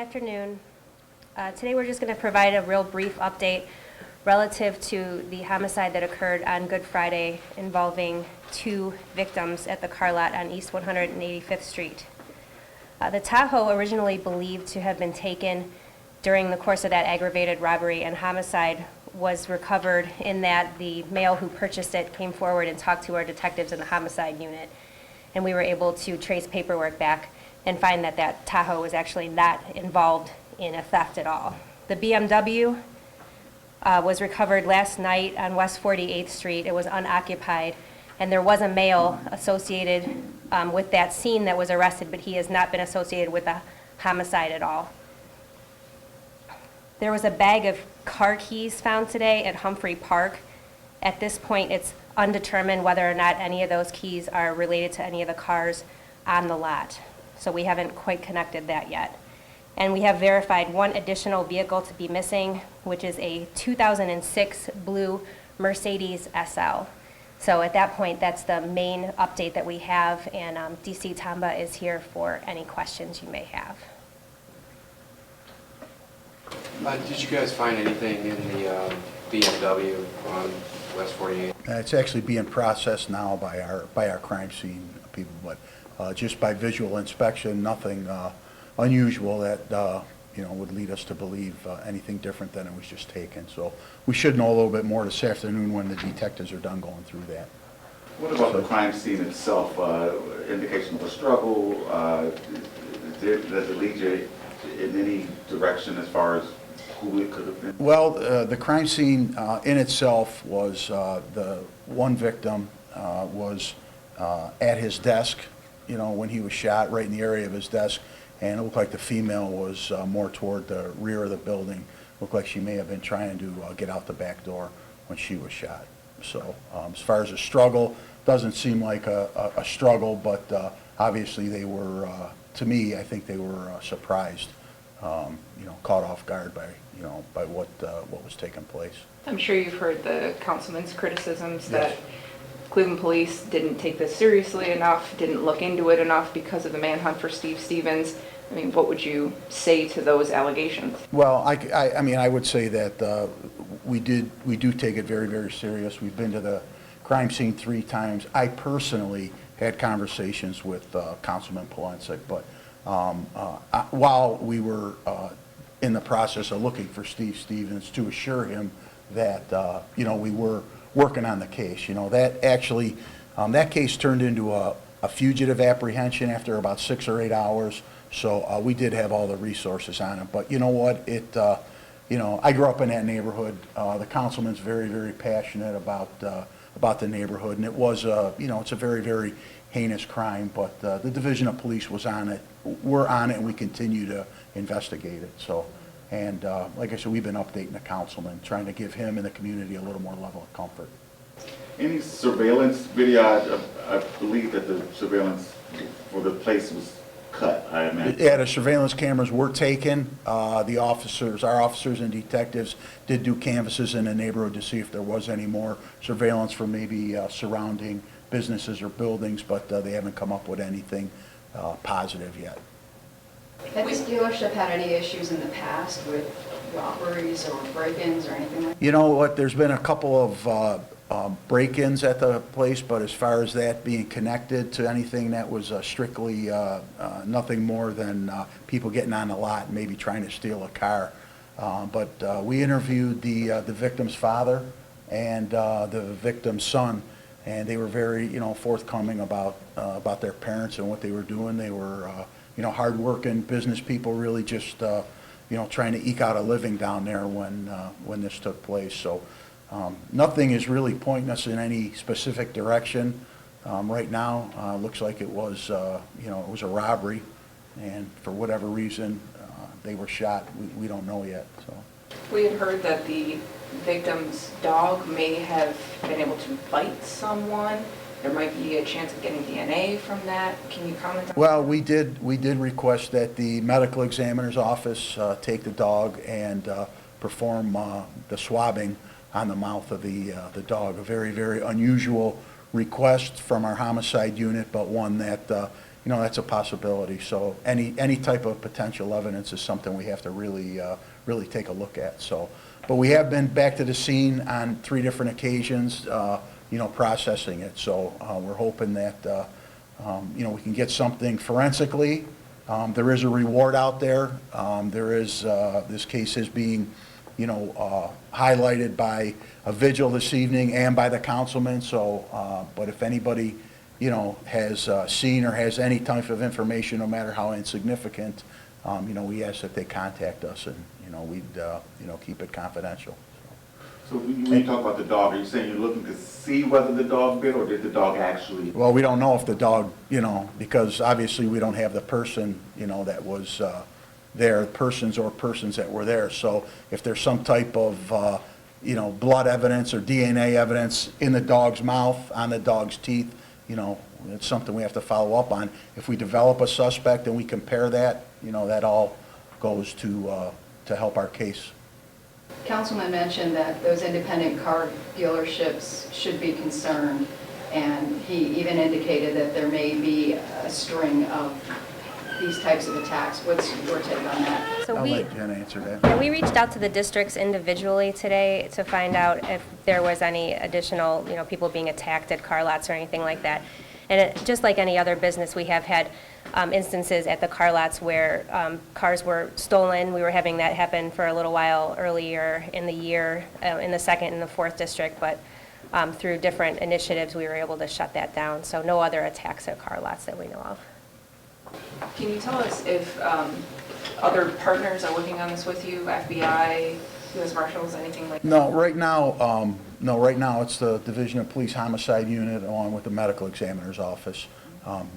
afternoon. Today we're just going to provide a real brief update relative to the homicide that occurred on Good Friday involving 2 victims at the car lot on East 185th Street. The Tahoe, originally believed to have been taken during the course of that aggravated robbery and homicide, was recovered in that the male who purchased it came forward and talked to our detectives in the homicide unit, and we were able to trace paperwork back and find that that Tahoe was actually not involved in a theft at all. The BMW was recovered last night on West 48th Street. It was unoccupied, and there was a male associated with that scene that was arrested, but he has not been associated with the homicide at all. There was a bag of car keys found today at Humphrey Park. At this point, it's undetermined whether or not any of those keys are related to any of the cars on the lot. So we haven't quite connected that yet. And we have verified one additional vehicle to be missing, which is a 2006 blue Mercedes SL. So at that point, that's the main update that we have, and DC Tomba is here for any questions you may have. Did you guys find anything in the BMW on West 48? It's actually being processed now by our crime scene people, but just by visual inspection, nothing unusual that would lead us to believe anything different than it was just taken. So we should know a little bit more this afternoon when the detectives are done going through that. What about the crime scene itself? Indication of a struggle? Does it lead you in any direction as far as who it could have been? Well, the crime scene in itself was the one victim was at his desk, when he was shot, right in the area of his desk, and it looked like the female was more toward the rear of the building. Looked like she may have been trying to get out the back door when she was shot. So as far as a struggle, doesn't seem like a struggle, but obviously they were, to me, I think they were surprised, caught off guard by what was taking place. I'm sure you've heard the councilman's criticisms that Cleveland police didn't take this seriously enough, didn't look into it enough because of the manhunt for Steve Stevens. I mean, what would you say to those allegations? Well, I would say that we do take it very, very serious. We've been to the crime scene 3 times. I personally had conversations with Councilman Polensek, but while we were in the process of looking for Steve Stevens, to assure him that we were working on the case. That actually that case turned into a fugitive apprehension after about 6 or 8 hours. So we did have all the resources on it. But you know what? I grew up in that neighborhood. The councilman's very, very passionate about the neighborhood, and it was it's a very, very heinous crime. But the Division of Police was on it. We're on it, and we continue to investigate it. So, and like I said, we've been updating the councilman, trying to give him and the community a little more level of comfort. Any surveillance video? I believe that the surveillance for the place was cut, I imagine. Yeah, the surveillance cameras were taken. Our officers and detectives did do canvasses in the neighborhood to see if there was any more surveillance for maybe surrounding businesses or buildings, but they haven't come up with anything positive yet. Has this dealership had any issues in the past with robberies or break-ins or anything like that? You know what, there's been a couple of break-ins at the place, but as far as that being connected to anything, that was strictly nothing more than people getting on the lot and maybe trying to steal a car. But we interviewed the victim's father and the victim's son, and they were very forthcoming about their parents and what they were doing. They were hard-working business people, really just trying to eke out a living down there when this took place. So nothing is really pointing us in any specific direction right now. Looks like it was it was a robbery, and for whatever reason they were shot. We don't know yet. So We had heard that the victim's dog may have been able to bite someone. There might be a chance of getting DNA from that. Can you comment on that? Well, we did request that the medical examiner's office take the dog and perform the swabbing on the mouth of the dog. A very, very unusual request from our homicide unit, but one that that's a possibility. So any type of potential evidence is something we have to really take a look at. So, but we have been back to the scene on 3 different occasions, processing it. So we're hoping that, we can get something forensically. There is a reward out there. This case is being, highlighted by a vigil this evening and by the councilman. So, but if anybody, has seen or has any type of information, no matter how insignificant, we ask that they contact us, and, we'd, keep it confidential. So when you talk about the dog, are you saying you're looking to see whether the dog bit, or did the dog actually? Well, we don't know if the dog, because obviously we don't have the person, that was there, persons that were there. So if there's some type of, blood evidence or DNA evidence in the dog's mouth, on the dog's teeth, it's something we have to follow up on. If we develop a suspect and we compare that, that all goes to help our case. Councilman mentioned that those independent car dealerships should be concerned, and he even indicated that there may be a string of these types of attacks. What's your take on that? So I'll we, let Jen answer that. yeah, we reached out to the districts individually today to find out if there was any additional, people being attacked at car lots or anything like that. And just like any other business, we have had instances at the car lots where cars were stolen. We were having that happen for a little while earlier in the year, in the 2nd and the 4th district, but through different initiatives, we were able to shut that down. So no other attacks at car lots that we know of. Can you tell us if other partners are working on this with you, FBI, U.S. Marshals, anything like that? No, right now it's the Division of Police Homicide Unit along with the Medical Examiner's Office.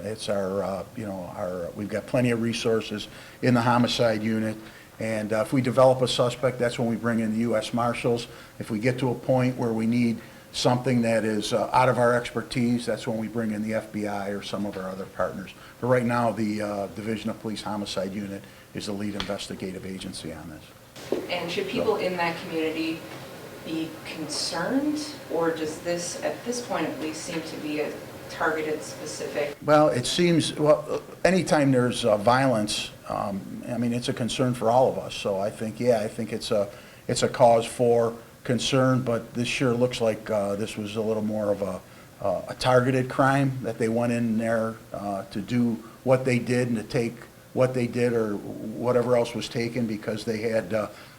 It's we've got plenty of resources in the Homicide Unit, and if we develop a suspect, that's when we bring in the U.S. Marshals. If we get to a point where we need something that is out of our expertise, that's when we bring in the FBI or some of our other partners. But right now, the Division of Police Homicide Unit is the lead investigative agency on this. And should people in that community be concerned, or does this, at this point at least, seem to be a targeted specific? Well, it seems, anytime there's violence, it's a concern for all of us. So I think it's a cause for concern, but this sure looks like this was a little more of a targeted crime, that they went in there to do what they did and to take what they did or whatever else was taken because they had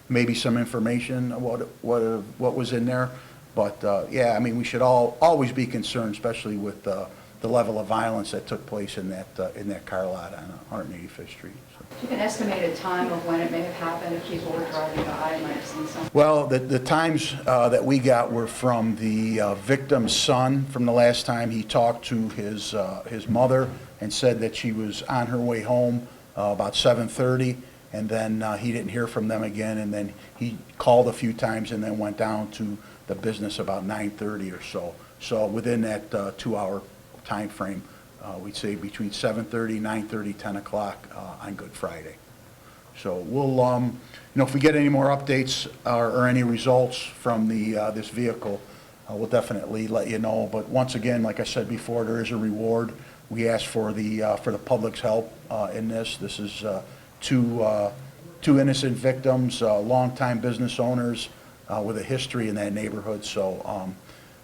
maybe some information what was in there. But we should always be concerned, especially with the level of violence that took place in that car lot on 185th Street. So. Do you have an estimated time of when it may have happened, if people were driving by, might have seen something? Well, the times that we got were from the victim's son. From the last time he talked to his mother and said that she was on her way home about 7:30, and then he didn't hear from them again, and then he called a few times and then went down to the business about 9:30 or so. So within that 2-hour time frame, we'd say between 7:30, 9:30, 10 o'clock on Good Friday. So we'll, if we get any more updates or any results from this vehicle, we'll definitely let you know. But once again, like I said before, there is a reward. We ask for the public's help in this. This is two innocent victims, longtime business owners with a history in that neighborhood. So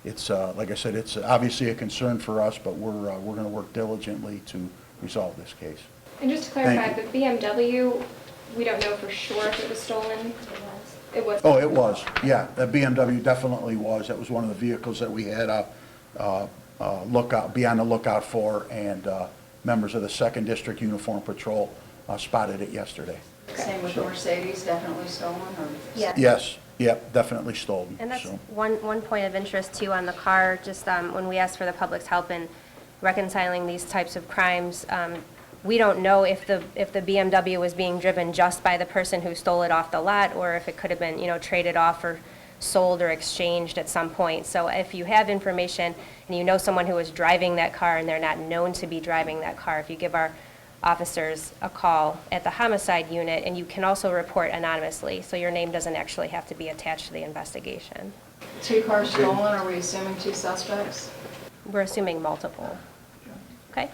it's like I said, it's obviously a concern for us, but we're going to work diligently to resolve this case. And just to clarify, the BMW, we don't know for sure if it was stolen? It was. Oh, it was. Yeah, the BMW definitely was. That was one of the vehicles that we had be on the lookout for, and members of the 2nd District Uniform Patrol spotted it yesterday. Same with the Mercedes, definitely stolen, or? Yeah. Yes, yep, definitely stolen. And that's So. one point of interest too on the car, just when we ask for the public's help in reconciling these types of crimes, we don't know if the BMW was being driven just by the person who stole it off the lot, or if it could have been, traded off or sold or exchanged at some point. So if you have information and you know someone who was driving that car and they're not known to be driving that car, if you give our officers a call at the homicide unit, and you can also report anonymously, so your name doesn't actually have to be attached to the investigation. 2 cars stolen, are we assuming 2 suspects? We're assuming multiple. Okay?